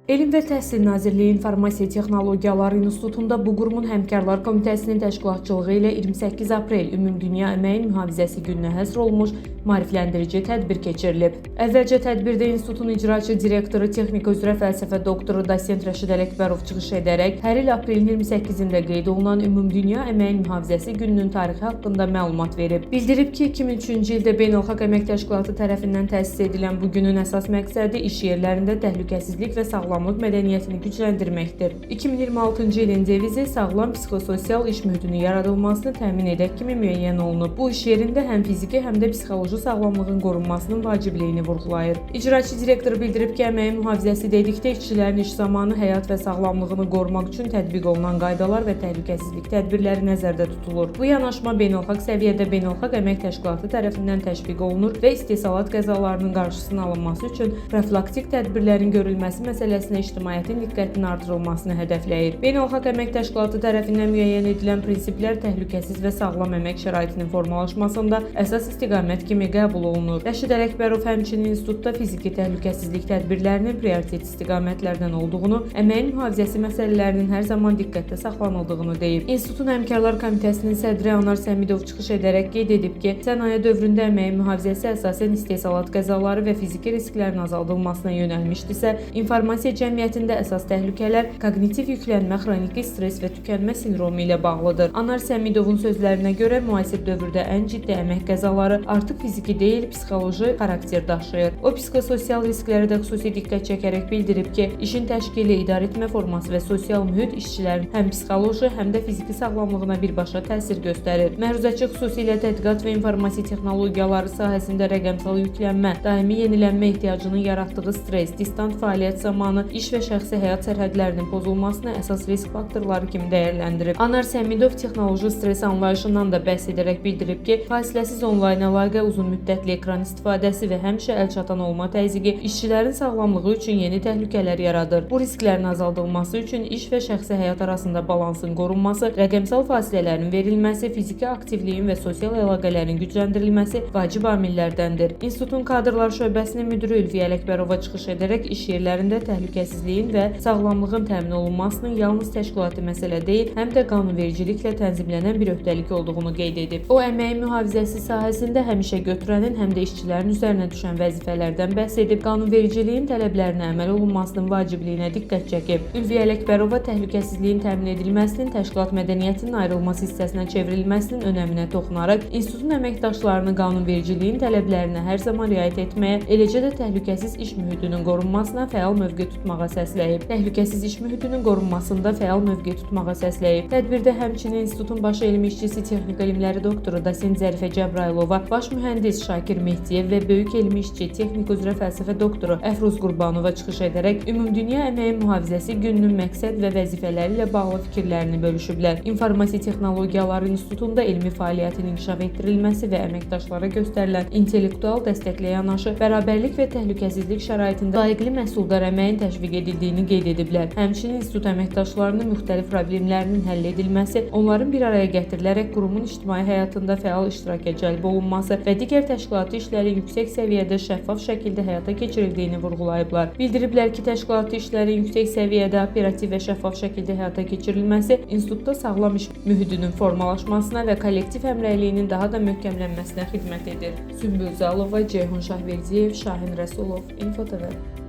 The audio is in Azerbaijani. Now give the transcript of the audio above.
Elm və Təhsil Nazirliyi İnformasiya Texnologiyaları İnstitutunda bu qurumun Həmkarlar Komitəsinin təşkilatçılığı ilə 28 aprel Ümumdünya Əməyin Mühafizəsi gününə həsr olmuş maarifləndirici tədbir keçirilib. Əvvəlcə tədbirdə institutun icraçı direktoru, texnika üzrə fəlsəfə doktoru Dosent Rəşid Ələkbərov çıxış edərək hər il aprelin 28-də qeyd olunan Ümumdünya Əməyin Mühafizəsi gününün tarixi haqqında məlumat verib. Bildirib ki, 2003-cü ildə Beynəlxalq Əmək Təşkilatı tərəfindən təsis edilən bu günün əsas məqsədi iş yerlərində təhlükəsizlik və sağlamlıq mədəniyyətini gücləndirməkdir. 2026-cı ilin devizi sağlam psixososial iş mühitinin yaradılmasını təmin edək kimi müəyyən olunub. Bu iş yerində həm fiziki, həm də psixoloji sağlamlığın qorunmasının vacibliyini vurğulayır. İcraçı direktor bildirib ki, əməyin mühafizəsi dedikdə işçilərin iş zamanı həyat və sağlamlığını qorumaq üçün tətbiq olunan qaydalar və təhlükəsizlik tədbirləri nəzərdə tutulur. Bu yanaşma beynəlxalq səviyyədə Beynəlxalq Əmək Təşkilatı tərəfindən təşviq olunur və istehsalat qəzalarının qarşısının alınması üçün profilaktik tədbirlərin görülməsi məsələsinə ictimaiyyətin diqqətinin artırılmasını hədəfləyir. Beynəlxalq Əmək Təşkilatı tərəfindən müəyyən edilən prinsiplər təhlükəsiz və sağlam əmək şəraitinin formalaşmasında əsas istiqamət kimi qəbul olunur. Rəşid Ələkbərov həmçinin institutda fiziki təhlükəsizlik tədbirlərinin prioritet istiqamətlərdən olduğunu, əməyin mühafizəsi məsələlərinin hər zaman diqqətdə saxlanıldığını deyib. İnstitutun Həmkarlar Komitəsinin sədri Anar Səmidov çıxış edərək qeyd edib ki, sənaye dövründə əməyin mühafizəsi əsasən istehsalat qəzaları və fiziki risklərin azaldılmasına yönəlmişdirsə, informasiya cəmiyyətində əsas təhlükələr koqnitiv yüklənmə, xroniki stress və tükənmə sindromu ilə bağlıdır. Anar Səmidovun sözlərinə görə müasir dövrdə ən ciddi əmək qəzaları artıq fiziki deyil, psixoloji xarakter daşıyır. O, psixososial risklərə də xüsusi diqqət çəkərək bildirib ki, işin təşkili, idarəetmə forması və sosial mühit işçilərin həm psixoloji, həm də fiziki sağlamlığına birbaşa təsir göstərir. Məruzəçi xüsusilə tədqiqat və informasiya texnologiyaları sahəsində rəqəmsal yüklənmə, daimi yenilənmə ehtiyacının yaratdığı stress, distant fəaliyyət zamanı iş və şəxsi həyat sərhədlərinin pozulmasını əsas risk faktorları kimi dəyərləndirib. Anar Səmidov texnoloji stres anlayışından da bəhs edərək bildirib ki, fasiləsiz onlayn əlaqə, uzun müddətli ekran istifadəsi və həmişə əlçatan olma təzyiqi işçilərin sağlamlığı üçün yeni təhlükələr yaradır. Bu risklərin azaldılması üçün iş və şəxsi həyat arasında balansın qorunması, rəqəmsal fasilələrin verilməsi, fiziki aktivliyin və sosial əlaqələrin gücləndirilməsi vacib amillərdəndir. İnstitutun kadrlar şöbəsinin müdiri Ülviyə Ələkbərova çıxış edərək iş yerlərində təhlükəsizliyin və sağlamlığın təmin olunmasının yalnız təşkilati məsələ deyil, həm də qanunvericiliklə tənzimlənən bir öhdəlik olduğunu qeyd edib. O, əməyin mühafizəsi sahəsində həmişə götürənin, həm də işçilərin üzərinə düşən vəzifələrdən bəhs edib, qanunvericiliyin tələblərinə əməl olunmasının vacibliyinə diqqət çəkib. Ülviyə Ələkbərova təhlükəsizliyin təmin edilməsinin təşkilat mədəniyyətinin ayrılmaz hissəsinə çevrilməsinin önəminə toxunaraq, institutun əməkdaşlarını qanunvericiliyin tələblərinə hər zaman riayət etməyə, eləcə də təhlükəsiz iş mühitinin qorunmasına fəal mövqe tutmağa səsləyib. Təhlükəsiz iş mühitinin qorunmasında fəal mövqe tutmağa səsləyib. Tədbirdə həmçinin institutun baş elmi işçisi, texnika elmləri doktoru Dosent Zərifə Cəbrailova, baş mühəndis Şakir Mehdiyev və böyük elmi işçi, texnika üzrə fəlsəfə doktoru Əfruz Qurbanova çıxış edərək Ümumdünya Əməyin Mühafizəsi gününün məqsəd və vəzifələri ilə bağlı fikirlərini bölüşüblər. İnformasiya Texnologiyaları İnstitutunda elmi fəaliyyətin inkişaf etdirilməsi və əməkdaşlara göstərilən intellektual dəstəklə yanaşı, bərabərlik və təhlükəsizlik şəraitində layiqli məhsuldar əməyin təşviq edildiyini qeyd ediblər. Həmçinin institut əməkdaşlarının müxtəlif problemlərinin həll edilməsi, onların bir araya gətirilərək qurumun ictimai həyatında fəal iştiraka cəlb olunması və digər təşkilati işlərin yüksək səviyyədə şəffaf şəkildə həyata keçirildiyini vurğulayıblar. Bildiriblər ki, təşkilati işlərin yüksək səviyyədə operativ və şəffaf şəkildə həyata keçirilməsi institutda sağlam iş mühitinin formalaşmasına və kollektiv həmrəyliyinin daha da möhkəmlənməsinə xidmət edir. Sümbül Zalova, Ceyhun Şahverdiyev, Şahin Rəsulov, İnfo TV.